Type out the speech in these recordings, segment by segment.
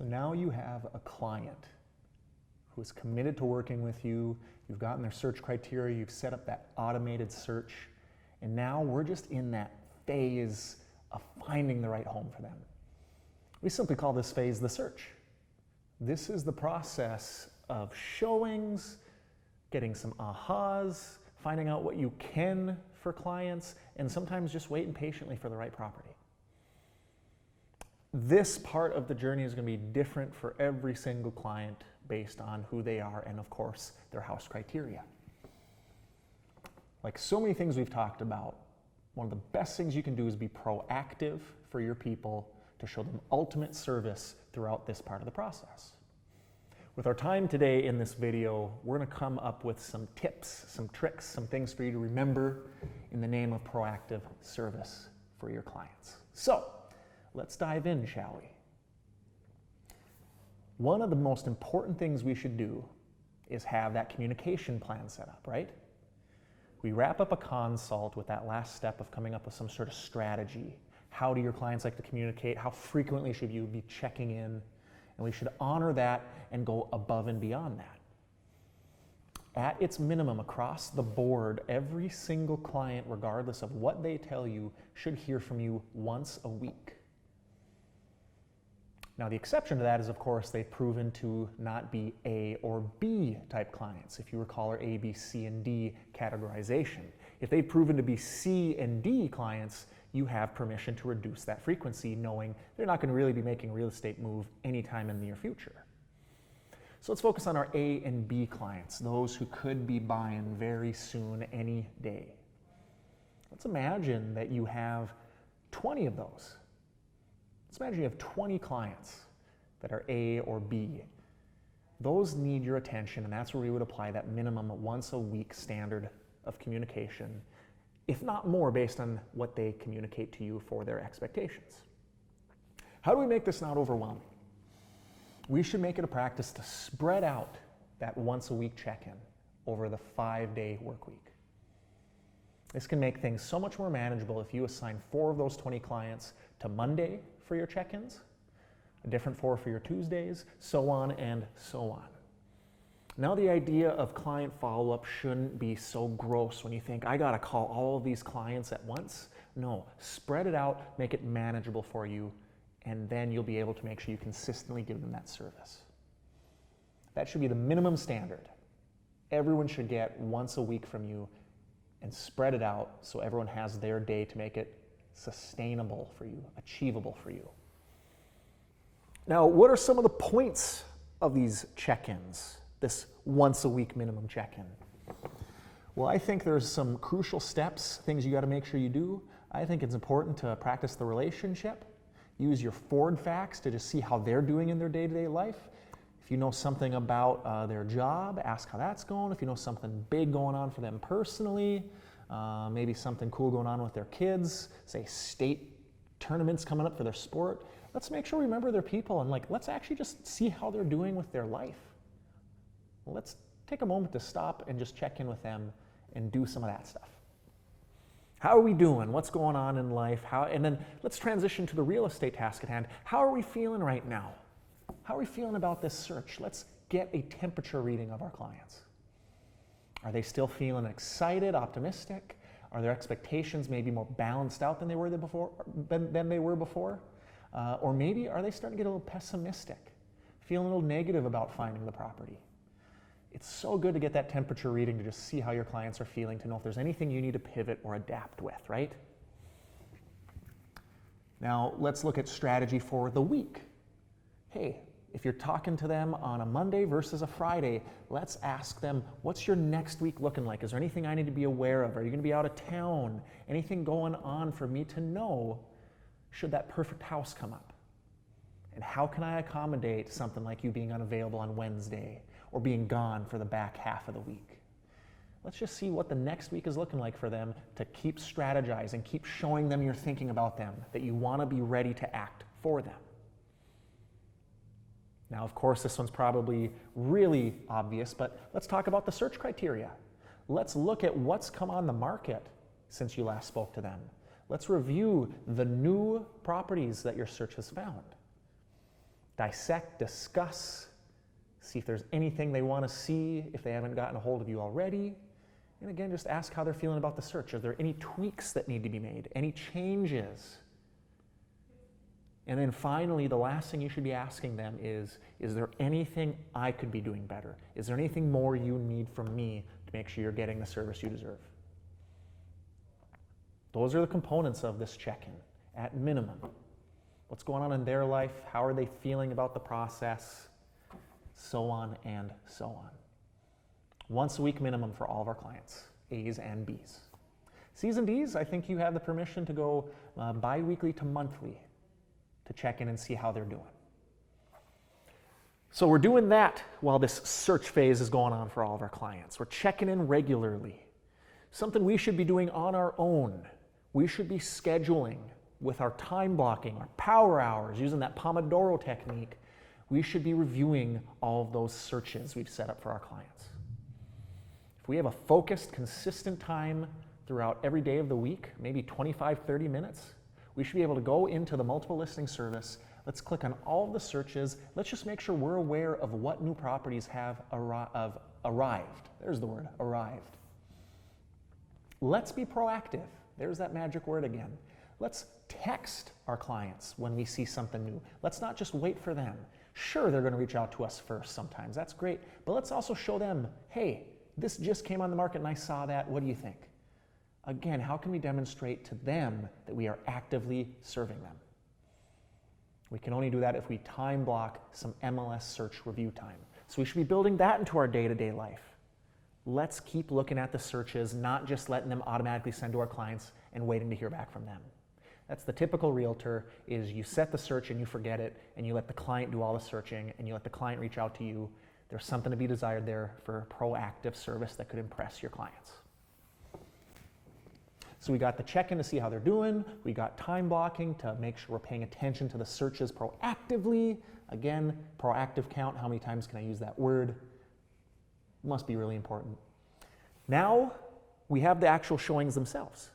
So now you have a client who is committed to working with you. You've gotten their search criteria, you've set up that automated search, and now we're just in that phase of finding the right home for them. We simply call this phase the search. This is the process of showings, getting some ahas, finding out what you can for clients, and sometimes just waiting patiently for the right property. This part of the journey is going to be different for every single client based on who they are and, of course, their house criteria. Like so many things we've talked about, one of the best things you can do is be proactive for your people to show them ultimate service throughout this part of the process. With our time today in this video, we're going to come up with some tips, some tricks, some things for you to remember in the name of proactive service for your clients. So, let's dive in, shall we? One of the most important things we should do is have that communication plan set up, right? We wrap up a consult with that last step of coming up with some sort of strategy. How do your clients like to communicate? How frequently should you be checking in? And we should honor that and go above and beyond that. At its minimum, across the board, every single client, regardless of what they tell you, should hear from you once a week. Now, the exception to that is, of course, they've proven to not be A or B type clients, if you recall our A, B, C, and D categorization. If they've proven to be C and D clients, you have permission to reduce that frequency, knowing they're not going to really be making a real estate move anytime in the near future. So let's focus on our A and B clients, those who could be buying very soon, any day. Let's imagine that you have 20 of those. Let's imagine you have 20 clients that are A or B. Those need your attention, and that's where we would apply that minimum once a week standard of communication, if not more, based on what they communicate to you for their expectations. How do we make this not overwhelming? We should make it a practice to spread out that once a week check-in over the 5-day work week. This can make things so much more manageable if you assign 4 of those 20 clients to Monday for your check-ins, a different 4 for your Tuesdays, so on and so on. Now, the idea of client follow-up shouldn't be so gross when you think, I gotta call all of these clients at once. No, spread it out, make it manageable for you, and then you'll be able to make sure you consistently give them that service. That should be the minimum standard. Everyone should get once a week from you, and spread it out so everyone has their day to make it sustainable for you, achievable for you. Now, what are some of the points of these check-ins, this once a week minimum check-in? Well, I think there's some crucial steps, things you got to make sure you do. I think it's important to practice the relationship. Use your forward facts to just see how they're doing in their day-to-day life. If you know something about their job, ask how that's going. If you know something big going on for them personally, maybe something cool going on with their kids, say state tournaments coming up for their sport, let's make sure we remember their people and let's actually just see how they're doing with their life. Let's take a moment to stop and just check in with them and do some of that stuff. How are we doing? What's going on in life? And then let's transition to the real estate task at hand. How are we feeling right now? How are we feeling about this search? Let's get a temperature reading of our clients. Are they still feeling excited, optimistic? Are their expectations maybe more balanced out than they were before? Or maybe are they starting to get a little pessimistic, feeling a little negative about finding the property? It's so good to get that temperature reading to just see how your clients are feeling, to know if there's anything you need to pivot or adapt with, right? Now, let's look at strategy for the week. Hey, if you're talking to them on a Monday versus a Friday, let's ask them, what's your next week looking like? Is there anything I need to be aware of? Are you going to be out of town? Anything going on for me to know should that perfect house come up? And how can I accommodate something like you being unavailable on Wednesday or being gone for the back half of the week? Let's just see what the next week is looking like for them to keep strategizing, keep showing them you're thinking about them, that you want to be ready to act for them. Now, of course, this one's probably really obvious, but let's talk about the search criteria. Let's look at what's come on the market since you last spoke to them. Let's review the new properties that your search has found. Dissect, discuss, see if there's anything they want to see if they haven't gotten a hold of you already. And again, just ask how they're feeling about the search. Are there any tweaks that need to be made? Any changes? And then finally, the last thing you should be asking them is there anything I could be doing better? Is there anything more you need from me to make sure you're getting the service you deserve? Those are the components of this check-in, at minimum. What's going on in their life? How are they feeling about the process? So on and so on. Once a week minimum for all of our clients, A's and B's. C's and D's, I think you have the permission to go bi-weekly to monthly to check in and see how they're doing. So we're doing that while this search phase is going on for all of our clients. We're checking in regularly. Something we should be doing on our own. We should be scheduling with our time blocking, our power hours, using that Pomodoro technique. We should be reviewing all of those searches we've set up for our clients. If we have a focused, consistent time throughout every day of the week, maybe 25, 30 minutes, we should be able to go into the multiple listing service. Let's click on all of the searches. Let's just make sure we're aware of what new properties have arrived. There's the word, arrived. Let's be proactive. There's that magic word again. Let's text our clients when we see something new. Let's not just wait for them. Sure, they're going to reach out to us first sometimes. That's great. But let's also show them, hey, this just came on the market and I saw that. What do you think? Again, how can we demonstrate to them that we are actively serving them? We can only do that if we time block some MLS search review time. So we should be building that into our day-to-day life. Let's keep looking at the searches, not just letting them automatically send to our clients and waiting to hear back from them. That's the typical realtor, is you set the search and you forget it, and you let the client do all the searching, and you let the client reach out to you. There's something to be desired there for proactive service that could impress your clients. So we got the check-in to see how they're doing. We got time blocking to make sure we're paying attention to the searches proactively. Again, proactive count, how many times can I use that word? Must be really important. Now we have the actual showings themselves.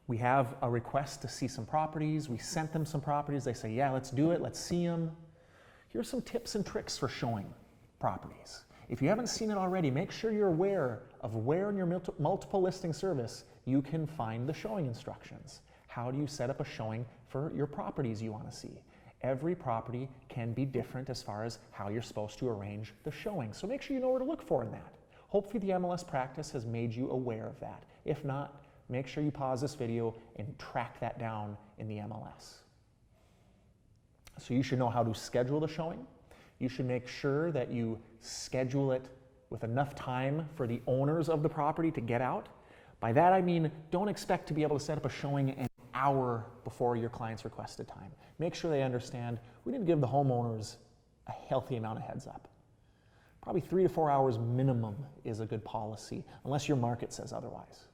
We have a request to see some properties. We sent them some properties. They say, yeah, let's do it. Let's see them. Here's some tips and tricks for showing properties. If you haven't seen it already, make sure you're aware of where in your multiple listing service you can find the showing instructions. How do you set up a showing for your properties you want to see? Every property can be different as far as how you're supposed to arrange the showing. So make sure you know where to look for in that. Hopefully the MLS practice has made you aware of that. If not, make sure you pause this video and track that down in the MLS. So you should know how to schedule the showing. You should make sure that you schedule it with enough time for the owners of the property to get out. By that I mean, don't expect to be able to set up a showing an hour before your client's requested time. Make sure they understand we need to give the homeowners a healthy amount of heads up. Probably 3 to 4 hours minimum is a good policy, unless your market says otherwise.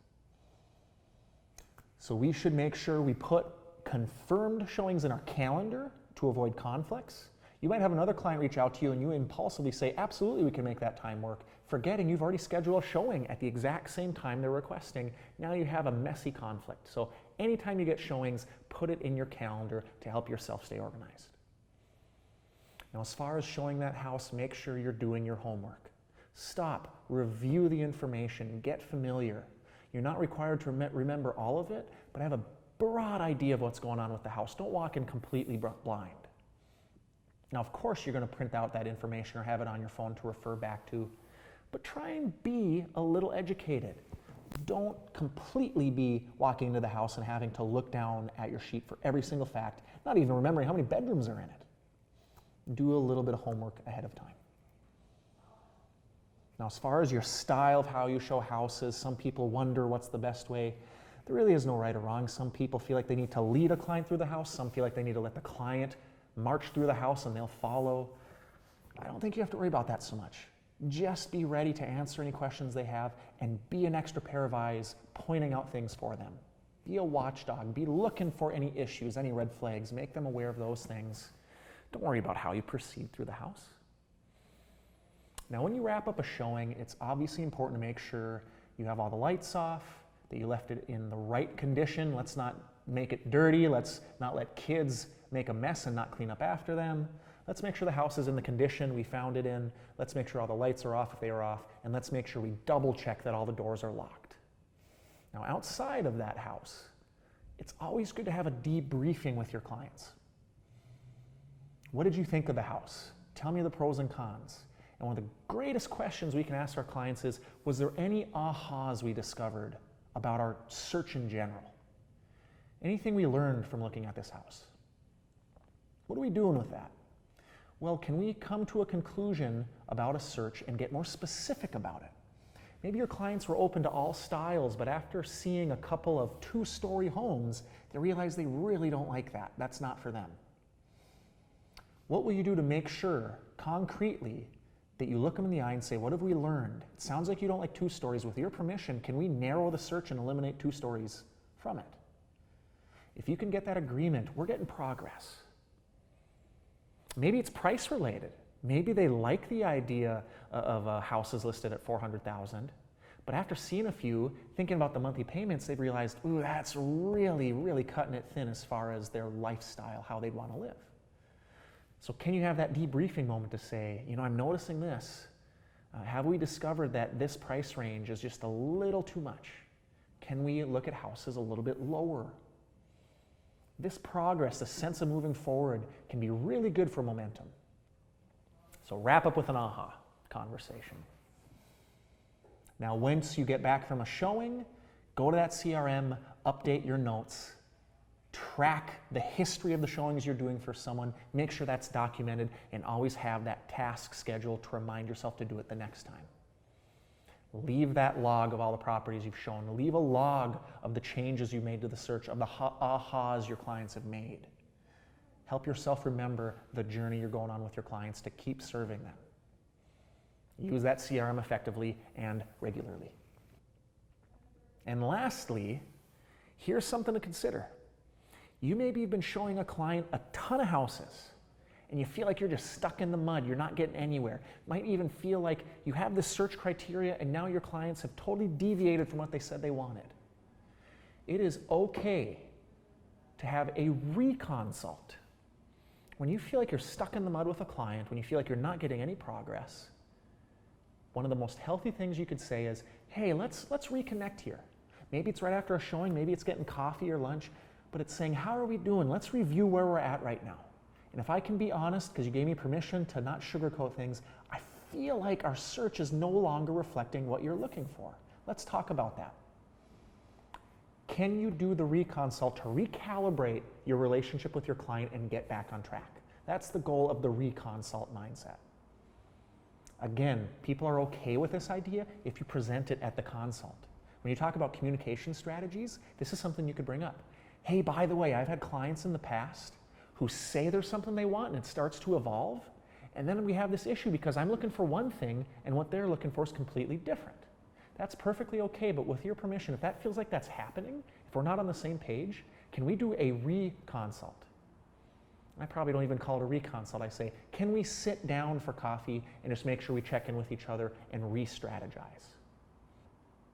So we should make sure we put confirmed showings in our calendar to avoid conflicts. You might have another client reach out to you and you impulsively say, absolutely, we can make that time work, forgetting you've already scheduled a showing at the exact same time they're requesting. Now you have a messy conflict. So anytime you get showings, put it in your calendar to help yourself stay organized. Now, as far as showing that house, make sure you're doing your homework. Stop, review the information, get familiar. You're not required to remember all of it, but have a broad idea of what's going on with the house. Don't walk in completely blind. Now, of course, you're going to print out that information or have it on your phone to refer back to, but try and be a little educated. Don't completely be walking into the house and having to look down at your sheet for every single fact, not even remembering how many bedrooms are in it. Do a little bit of homework ahead of time. Now, as far as your style of how you show houses, some people wonder what's the best way. There really is no right or wrong. Some people feel like they need to lead a client through the house. Some feel like they need to let the client march through the house and they'll follow. I don't think you have to worry about that so much. Just be ready to answer any questions they have and be an extra pair of eyes pointing out things for them. Be a watchdog. Be looking for any issues, any red flags. Make them aware of those things. Don't worry about how you proceed through the house. Now, when you wrap up a showing, it's obviously important to make sure you have all the lights off, that you left it in the right condition. Let's not make it dirty. Let's not let kids make a mess and not clean up after them. Let's make sure the house is in the condition we found it in. Let's make sure all the lights are off if they are off. And let's make sure we double check that all the doors are locked. Now, outside of that house, it's always good to have a debriefing with your clients. What did you think of the house? Tell me the pros and cons. And one of the greatest questions we can ask our clients is, was there any ahas we discovered about our search in general? Anything we learned from looking at this house? What are we doing with that? Well, can we come to a conclusion about a search and get more specific about it? Maybe your clients were open to all styles, but after seeing a couple of two-story homes, they realize they really don't like that. That's not for them. What will you do to make sure, concretely, that you look them in the eye and say, what have we learned? It sounds like you don't like two stories. With your permission, can we narrow the search and eliminate two stories from it? If you can get that agreement, we're getting progress. Maybe it's price related. Maybe they like the idea of houses listed at $400,000, but after seeing a few, thinking about the monthly payments, they've realized, ooh, that's really, really cutting it thin as far as their lifestyle, how they'd want to live. So can you have that debriefing moment to say, you know, I'm noticing this. Have we discovered that this price range is just a little too much? Can we look at houses a little bit lower? This progress, the sense of moving forward, can be really good for momentum. So wrap up with an aha conversation. Now, once you get back from a showing, go to that CRM, update your notes, track the history of the showings you're doing for someone, make sure that's documented, and always have that task scheduled to remind yourself to do it the next time. Leave that log of all the properties you've shown. Leave a log of the changes you made to the search, of the ahas your clients have made. Help yourself remember the journey you're going on with your clients to keep serving them. Use that CRM effectively and regularly. And lastly, here's something to consider. You maybe have been showing a client a ton of houses, and you feel like you're just stuck in the mud, you're not getting anywhere. Might even feel like you have this search criteria and now your clients have totally deviated from what they said they wanted. It is okay to have a reconsult. When you feel like you're stuck in the mud with a client, when you feel like you're not getting any progress, one of the most healthy things you could say is, hey, let's reconnect here. Maybe it's right after a showing, maybe it's getting coffee or lunch, but it's saying, how are we doing? Let's review where we're at right now. And if I can be honest, because you gave me permission to not sugarcoat things, I feel like our search is no longer reflecting what you're looking for. Let's talk about that. Can you do the reconsult to recalibrate your relationship with your client and get back on track? That's the goal of the reconsult mindset. Again, people are okay with this idea if you present it at the consult. When you talk about communication strategies, this is something you could bring up. Hey, by the way, I've had clients in the past who say there's something they want and it starts to evolve, and then we have this issue because I'm looking for one thing and what they're looking for is completely different. That's perfectly okay, but with your permission, if that feels like that's happening, if we're not on the same page, can we do a reconsult? I probably don't even call it a reconsult. I say, can we sit down for coffee and just make sure we check in with each other and re-strategize?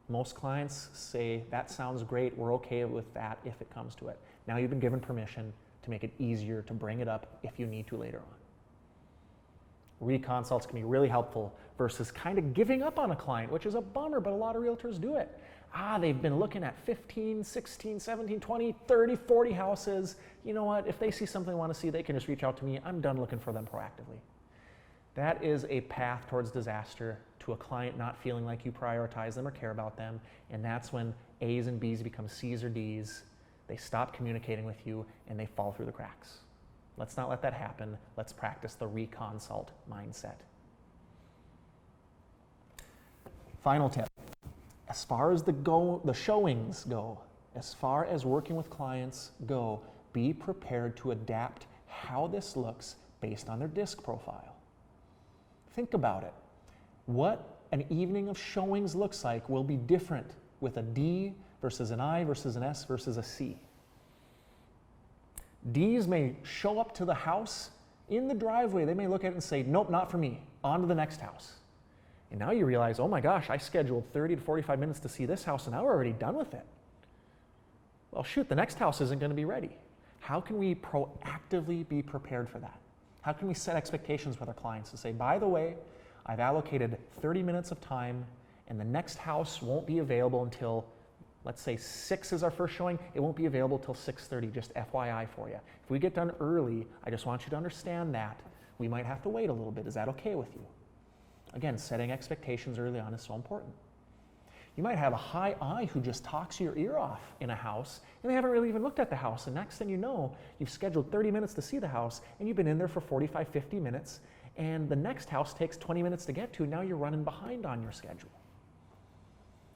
Most clients say, that sounds great, we're okay with that if it comes to it. Now you've been given permission to make it easier to bring it up if you need to later on. Reconsults can be really helpful versus kind of giving up on a client, which is a bummer, but a lot of realtors do it. They've been looking at 15, 16, 17, 20, 30, 40 houses. You know what? If they see something they want to see, they can just reach out to me. I'm done looking for them proactively. That is a path towards disaster, to a client not feeling like you prioritize them or care about them, and that's when A's and B's become C's or D's. They stop communicating with you and they fall through the cracks. Let's not let that happen. Let's practice the reconsult mindset. Final tip. As far as the showings go, as far as working with clients go, be prepared to adapt how this looks based on their disc profile. Think about it. What an evening of showings looks like will be different with a D versus an I versus an S versus a C. Ds may show up to the house in the driveway. They may look at it and say, nope, not for me. On to the next house. And now you realize, oh my gosh, I scheduled 30 to 45 minutes to see this house and now we're already done with it. Well, shoot, the next house isn't going to be ready. How can we proactively be prepared for that? How can we set expectations with our clients to say, by the way, I've allocated 30 minutes of time and the next house won't be available until, let's say 6 is our first showing, it won't be available till 6:30, just FYI for you. If we get done early, I just want you to understand that we might have to wait a little bit. Is that okay with you? Again, setting expectations early on is so important. You might have a high I who just talks your ear off in a house and they haven't really even looked at the house, and next thing you know, you've scheduled 30 minutes to see the house and you've been in there for 45, 50 minutes, and the next house takes 20 minutes to get to, and now you're running behind on your schedule.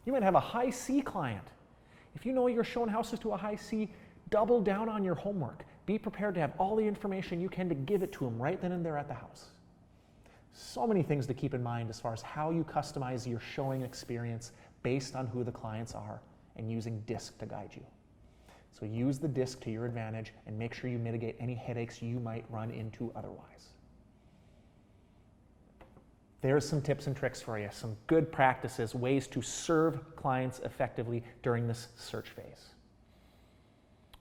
You might have a high C client. If you know you're showing houses to a high C, double down on your homework. Be prepared to have all the information you can to give it to them right then and there at the house. So many things to keep in mind as far as how you customize your showing experience based on who the clients are, and using DISC to guide you. So use the DISC to your advantage and make sure you mitigate any headaches you might run into otherwise. There's some tips and tricks for you, some good practices, ways to serve clients effectively during this search phase.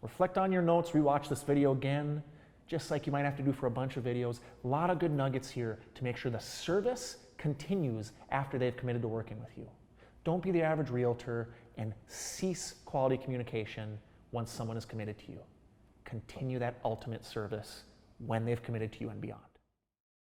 Reflect on your notes, rewatch this video again, just like you might have to do for a bunch of videos. A lot of good nuggets here to make sure the service continues after they've committed to working with you. Don't be the average realtor and cease quality communication once someone is committed to you. Continue that ultimate service when they've committed to you and beyond.